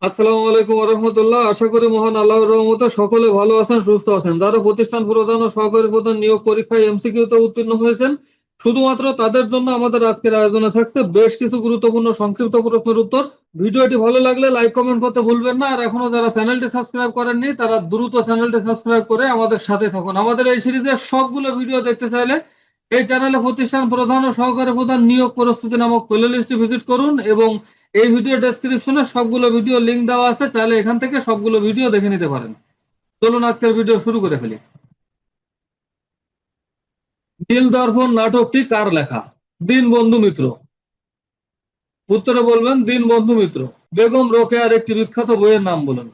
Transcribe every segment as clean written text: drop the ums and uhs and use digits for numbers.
আসসালামু আলাইকুম রহমতুল্লাহ। আশা করি মহান আল্লাহর রহমতে সকলে ভালো আছেন, সুস্থ আছেন। যারা প্রতিষ্ঠান প্রধান ও সহকারী প্রধান নিয়োগ পরীক্ষায় এমসিকিউতে উত্তীর্ণ হয়েছেন, শুধুমাত্র তাদের জন্য আমাদের আজকের আয়োজনে থাকছে বেশ কিছু গুরুত্বপূর্ণ সংক্ষিপ্ত প্রশ্নের উত্তর। ভিডিওটি ভালো লাগলে লাইক কমেন্ট করতে ভুলবেন না। আর এখনো যারা চ্যানেলটি সাবস্ক্রাইব করেননি তারা দ্রুত চ্যানেলটি সাবস্ক্রাইব করে আমাদের সাথে থাকুন। আমাদের এই সিরিজের সবগুলো ভিডিও দেখতে চাইলে এই চ্যানেলে প্রতিষ্ঠান প্রধান ও সহকারী প্রধান নিয়োগ প্রস্তুতি নামক প্লেলিস্টটি ভিজিট করুন এবং এই ভিডিও ডেসক্রিপশনে সবগুলো ভিডিও লিংক দেওয়া আছে, চাইলে এখান থেকে সবগুলো ভিডিও দেখে নিতে পারেন। চলুন আজকের ভিডিও শুরু করে ফেলি। নীল দর্পণ নাটকটি কার লেখা? দীনবন্ধু মিত্র। উত্তরে বলবেন দীনবন্ধু মিত্র। বেগম রোকেয়ার একটি বিখ্যাত বইয়ের নাম বলুন।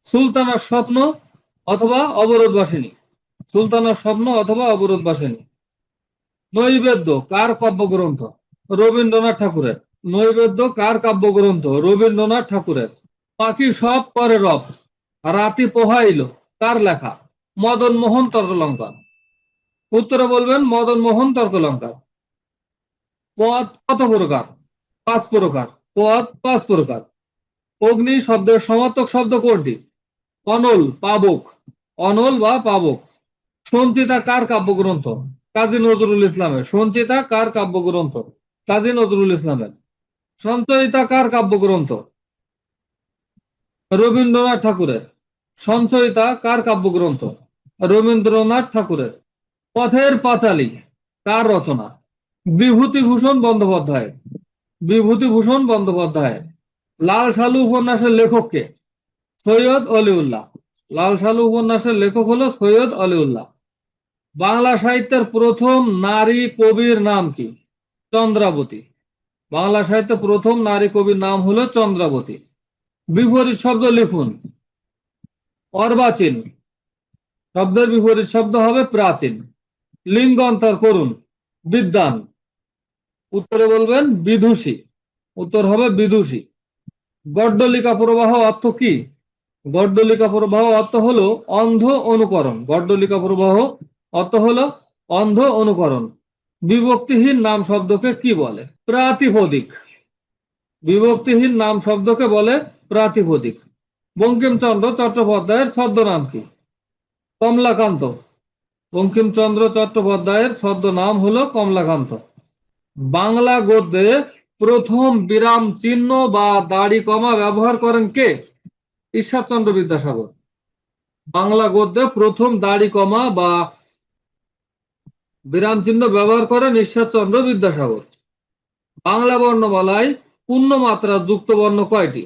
সুলতানার স্বপ্ন অথবা অবরোধবাসিনী। সুলতানার স্বপ্ন অথবা অবরোধবাসিনী। নৈবেদ্য কার কাব্যগ্রন্থ? রবীন্দ্রনাথ ঠাকুরের। নৈবেদ্য কার কাব্যগ্রন্থ? রবীন্দ্রনাথ ঠাকুরের। পাখি সব করে রব, রাতি পোহাইল কার লেখা? মদন মোহন তর্কলঙ্কার। উত্তরে বলবেন মদন মোহন তর্কলঙ্কার। পদ কত প্রকার? পাঁচ প্রকার। পদ পাঁচ প্রকার। অগ্নি শব্দের সমার্থক শব্দ কোনটি? অনল, পাবক। অনল বা পাবক। সঞ্চিতা কার কাব্যগ্রন্থ? কাজী নজরুল ইসলামের। সঞ্চিতা কার কাব্যগ্রন্থ? কাজী নজরুল ইসলামের। সঞ্চয়িতা কার কাব্যগ্রন্থ? রবীন্দ্রনাথ ঠাকুরের। সঞ্চয়িতা কার কাব্যগ্রন্থ? রবীন্দ্রনাথ ঠাকুরের। পথের পাঁচালী কার রচনা? বিভূতিভূষণ বন্দ্যোপাধ্যায়। বিভূতিভূষণ বন্দ্যোপাধ্যায়। লাল সালু উপন্যাসের লেখক কে? সৈয়দ অলিউল্লাহ। লাল সালু উপন্যাসের লেখক হলো সৈয়দ অলিউল্লাহ। বাংলা সাহিত্যের প্রথম নারী কবির নাম কি? চন্দ্রাবতী। বাংলা সাহিত্যের প্রথম নারী কবির নাম হলো চন্দ্রাবতী। বিপরীত শব্দ লিখুন। অর্বাচীন শব্দের বিপরীত শব্দ হবে প্রাচীন। লিঙ্গ অন্তর করুন। বিদ্বান। উত্তরে বলবেন বিদুষী। উত্তর হবে বিদুষী। গড্ডলিকা প্রবাহ অর্থ কি? গড্ডলিকা প্রবাহ অর্থ হলো অন্ধ অনুকরণ। গড্ডলিকা প্রবাহ অর্থ হলো অন্ধ অনুকরণ। বিভক্তিহীন নাম শব্দকে কি বলে? প্রাতিপদিক। বিভক্তিহীন নাম শব্দকে বলে প্রাতিপদিক। বঙ্কিমচন্দ্র চট্টোপাধ্যায়ের ছদ্মনাম কি? কমলাকান্ত। বঙ্কিমচন্দ্র চট্টোপাধ্যায়ের ছদ্মনাম হলো কমলাকান্ত। বাংলা গদ্যে প্রথম বিরাম চিহ্ন বা দাড়ি কমা ব্যবহার করেন কে? ঈশ্বরচন্দ্র বিদ্যাসাগর। বাংলা গদ্যে প্রথম দাড়ি কমা বা বিরাম চিহ্ন ব্যবহার করেন ঈশ্বরচন্দ্র বিদ্যাসাগর। বাংলা বর্ণমালায় পূর্ণমাত্রা যুক্ত বর্ণ কয়টি?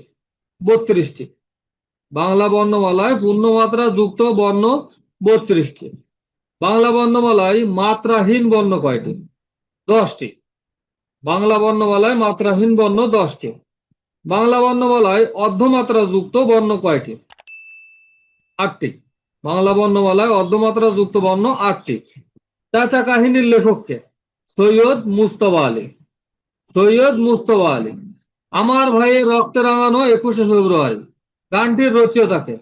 32টি। বাংলা বর্ণমালায় পূর্ণমাত্রা যুক্ত বর্ণ 32টি। বাংলা বর্ণমালায় মাত্রাহীন বর্ণ কয়টি? 10টি। বাংলা বর্ণমালায় মাত্রাহীন বর্ণ 10টি। বাংলা বর্ণমালায় অর্ধমাত্রা যুক্ত বর্ণ কয়টি? 8টি। বাংলা বর্ণমালায় অর্ধমাত্রা যুক্ত বর্ণ 8টি। চাচা কাহিনীর লেখককে? সৈয়দ মুজতবা আলী। সৈয়দ মুজতবা আলী। আমার ভাইয়ের রক্তে রাঙানো 21শে ফেব্রুয়ারি গানটির রচয়িতাকে?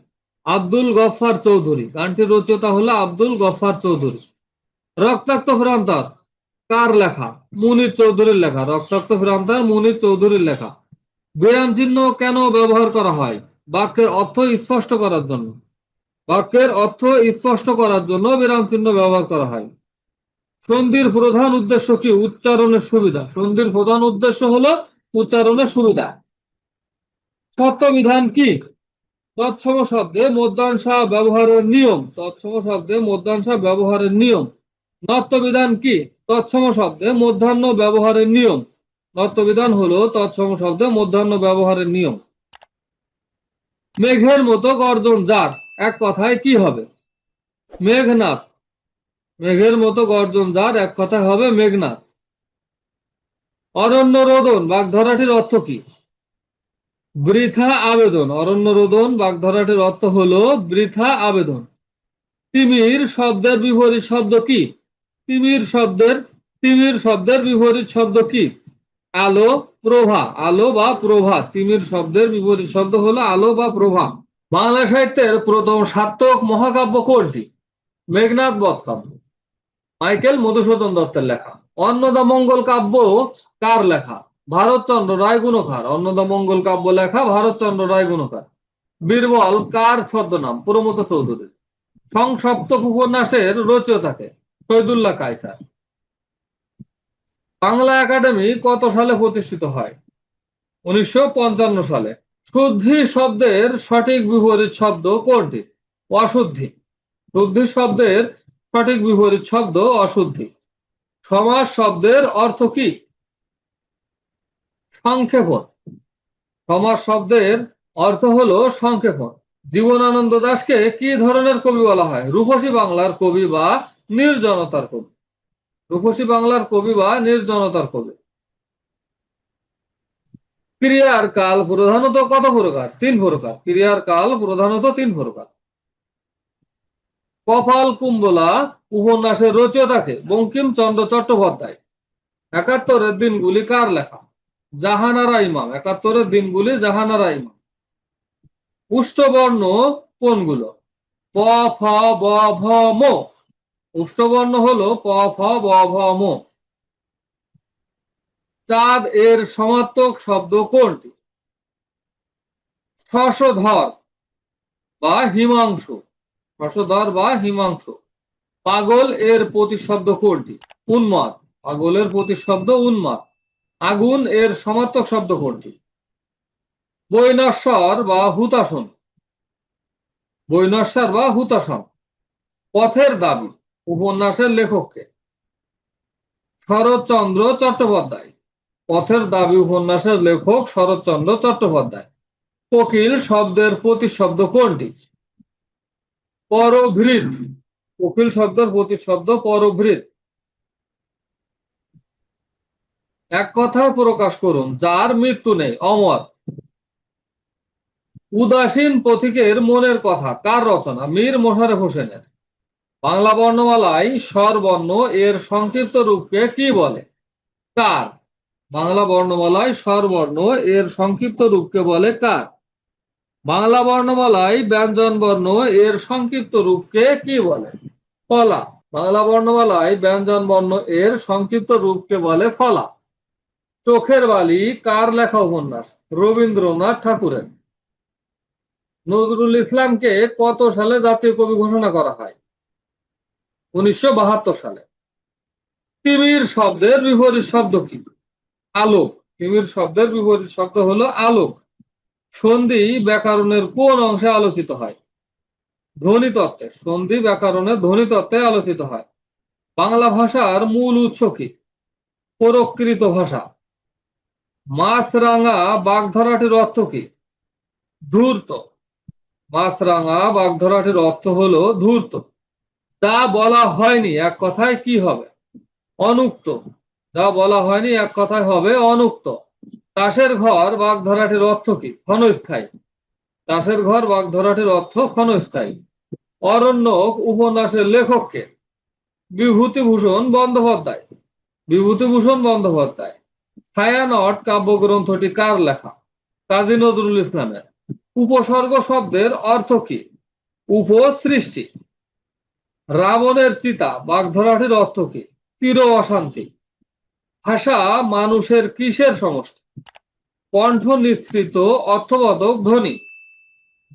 আব্দুল গফফার চৌধুরী। গানটির রচয়িতা হলো আব্দুল গফফার চৌধুরী। রক্তাক্ত প্রান্তর কার লেখা? মুনির চৌধুরীর লেখা। রক্তাক্ত প্রান্তর মুনির চৌধুরীর লেখা। বিরাম চিহ্ন কেন ব্যবহার করা হয়? বাক্যের অর্থ স্পষ্ট করার জন্য। বাক্যের অর্থ স্পষ্ট করার জন্য বিরাম চিহ্ন ব্যবহার করা হয়। সন্ধির প্রধান উদ্দেশ্য কি? উচ্চারণের সুবিধা। সন্ধির প্রধান উদ্দেশ্য হলো উচ্চারণের সুবিধা। সত্যবিধান কি? তৎসম শব্দে মধ্যাংশ ব্যবহারের নিয়ম। তৎসম শব্দে মধ্যাংশ ব্যবহারের নিয়ম। নত্যবিধান কি? তৎসম শব্দে মধ্যাহ্ন ব্যবহারের নিয়ম। নত্যবিধান হলো তৎসম শব্দে মধ্যাহ্ন ব্যবহারের নিয়ম। মেঘের মতো গর্জন যার, এক কথায় কি হবে? মেঘনাদ। মেঘের মতো গর্জন যার, এক কথায় হবে মেঘনাদ। অরণ্য রোদন বাগধারাটির অর্থ কি? বৃথা আবেদন। অরণ্য রোদন বাগধারাটির অর্থ হলো বৃথা আবেদন। তিমির শব্দের বিপরীত শব্দ কি? তিমির শব্দের বিপরীত শব্দ কি? আলো, প্রভা। আলো বা প্রভা। তিমির শব্দের বিপরীত শব্দ হলো আলো বা প্রভা। বাংলা সাহিত্যের প্রথম সার্থক মহাকাব্য কোনটি? মেঘনাদ বধ কাব্য। মাইকেল মধুসূদন দত্তের লেখা। অন্নদামঙ্গল কাব্য কার লেখা? ভারতচন্দ্র রায় গুণকার, অন্নদামঙ্গল কাব্য লেখা ভারতচন্দ্র রায় গুণকার। বীরবল কার ছদ্মনাম? প্রমথ চৌধুরী। সংসপ্তক উপন্যাসের রচয়িতাকে? শহীদুল্লাহ কায়সার। বাংলা একাডেমি কত সালে প্রতিষ্ঠিত হয়? 1955 সালে। শুদ্ধি শব্দের সঠিক বিপরীত শব্দ কোনটি? অশুদ্ধি। শুদ্ধি শব্দের সঠিক বিপরীত শব্দ অশুদ্ধি। সমাস শব্দের অর্থ কি? সংক্ষেপণ। সমাস শব্দের অর্থ হলো সংক্ষেপণ। জীবনানন্দ দাশকে কি ধরনের কবি বলা হয়? রূপসী বাংলার কবি বা নির্জনতার কবি। রূপসী বাংলার কবি বা নির্জনতার কবি। ক্রিয়ার কাল প্রধানত কত প্রকার? 3 প্রকার। ক্রিয়ার কাল প্রধানত 3 প্রকার। কপাল কুম্বলা উপন্যাসের রচয়িতাকে? বঙ্কিমচন্দ্র চট্টোপাধ্যায়। 71-এর দিনগুলি কার লেখা? জাহানারা ইমাম। 71-এর দিনগুলি জাহানারা ইমাম। উষ্ট্রবর্ণ কোনগুলো? প, ফ, ব, ভ, ম। উষ্ট্রবর্ণ হলো প, ফ, ব, ভ, ম। চাঁদ এর সমার্থক শব্দ কোনটি? শশধর বা হিমাংশু। শশধর বা হিমাংশু। পাগল এর প্রতিশব্দ কোনটি? উন্মাদ। পাগলের প্রতিশব্দ উন্মাদ। আগুন এর সমার্থক শব্দ কোনটি? বৈনশ্বর বা হুতাশন। বৈনশ্বর বা হুতাশন। পথের দাবি উপন্যাসের লেখককে? শরৎচন্দ্র চট্টোপাধ্যায়। পথের দাবি উপন্যাসের লেখক শরৎচন্দ্র চট্টোপাধ্যায়। কোকিল শব্দের প্রতিশব্দ কোনটি? পরভৃৎ। কোকিল শব্দের প্রতিশব্দ পরভৃৎ। এক কথায় প্রকাশ করুন, যার মৃত্যু নেই, অমর। উদাসীন পথিকের মনের কথা কার রচনা? মীর মোশাররফ হোসেনের। বাংলা বর্ণমালায় স্বরবর্ণ এর সংক্ষিপ্ত রূপকে কি বলে? কার? বাংলা বর্ণমালায় স্বরবর্ণ এর সংক্ষিপ্ত রূপকে বলে কার? বাংলা বর্ণমালায় ব্যঞ্জন বর্ণ এর সংক্ষিপ্ত রূপকে কি বলে? ফলা। বাংলা বর্ণমালায় ব্যঞ্জন বর্ণ এর সংক্ষিপ্ত রূপকে বলে ফলা। চোখের বালি কার লেখা উপন্যাস? রবীন্দ্রনাথ ঠাকুরের। নজরুল ইসলামকে কত সালে জাতীয় কবি ঘোষণা করা হয়? 1972 সালে। তিমির শব্দের বিপরীত শব্দ কি? আলোক। তিমির শব্দের বিপরীত শব্দ হলো আলোক। সন্ধি ব্যাকরণের কোন অংশে আলোচিত হয়? ধ্বনিতত্ত্বে। সন্ধি ব্যাকরণের ধ্বনিতত্ত্বে আলোচিত হয়। বাংলা ভাষার মূল উৎস কি? প্রকৃত ভাষা। মাছরাঙা বাগধারাটির অর্থ কি? ধূর্ত। মাছরাঙা বাগধারাটির অর্থ হলো ধূর্ত। যা বলা হয়নি এক কথায় কি হবে? অনুক্ত। যা বলা হয়নি এক কথায় হবে অনুক্ত। তাসের ঘর বাগধারাটির অর্থ কি? ক্ষণস্থায়ী। তাসের ঘর বাগধারাটির অর্থ ক্ষণস্থায়ী। অরণ্যক উপন্যাসের লেখককে? বিভূতিভূষণ বন্দ্যোপাধ্যায়। বিভূতিভূষণ বন্দ্যোপাধ্যায়। ছায়ানট কাব্যগ্রন্থটি কার লেখা? কাজী নজরুল ইসলামের। উপসর্গ শব্দের অর্থ কি? উপসৃষ্টি। রাবণের চিতা বাগধারাটির অর্থ কি? চির অশান্তি। ভাষা মানুষের কিসের সমষ্টি? কণ্ঠ নিঃসৃত অর্থবোধক ধ্বনি।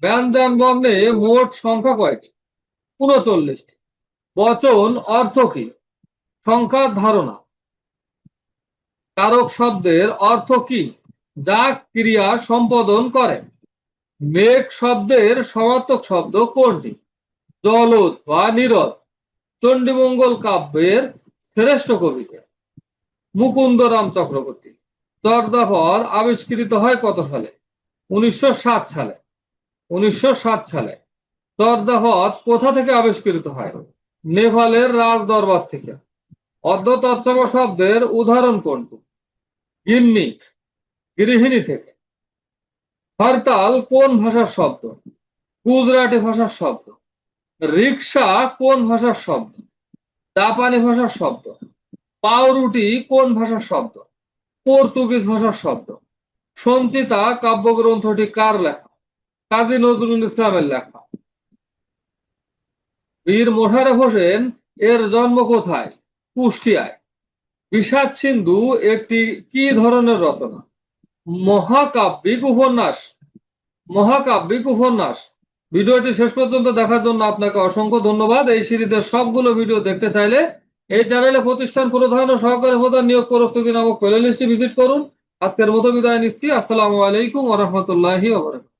ব্যঞ্জন বর্ণে মোট সংখ্যা কয়টি? 39টি। বচন অর্থ কি? সংখ্যার ধারণা। কারক শব্দের অর্থ কি? যা ক্রিয়া সম্পাদন করে। মেঘ শব্দের সমার্থক শব্দ কোনটি? জলদ বা নীরদ। চণ্ডীমঙ্গল কাব্যের শ্রেষ্ঠ কবিকে? মুকুন্দরাম চক্রবর্তী। চর্যাপদ আবিষ্কৃত হয় কত সালে? 1907 সালে। 1907 সালে। চর্যাপদ কোথা থেকে আবিষ্কৃত হয়? নেপালের রাজ দরবার থেকে। অর্ধতৎসম শব্দের উদাহরণ কোনটি? গিন্নি। গৃহিণী থেকে। হরতাল কোন ভাষার শব্দ? গুজরাটি ভাষার শব্দ। রিকশা কোন ভাষার শব্দ? জাপানি ভাষার শব্দ। পাউরুটি কোন ভাষার শব্দ? পর্তুগিজ ভাষার শব্দ। সঞ্চিতা কাব্যগ্রন্থটি কার লেখা? কাজী নজরুল ইসলামের লেখা। বীর মোশাররফ হোসেন এর জন্ম কোথায়? কুষ্টিয়ায়। বিষাদ সিন্ধু একটি কি ধরনের রচনা? মহাকাব্যিক উপন্যাস। মহাকাব্যিক উপন্যাস। ভিডিওটি শেষ পর্যন্ত দেখার জন্য আপনাকে অসংখ্য ধন্যবাদ। এই সিরিজের সবগুলো ভিডিও দেখতে চাইলে এই চ্যানেলে প্রতিষ্ঠান প্রধান ও সহকারী প্রধান নিয়োগ প্রস্তুতি নামক প্লে লিস্টটি ভিজিট করুন। আজকের মতো বিদায় নিচ্ছি। আসসালামু আলাইকুম ওয়া রাহমাতুল্লাহি ওয়া বারাকাতুহু।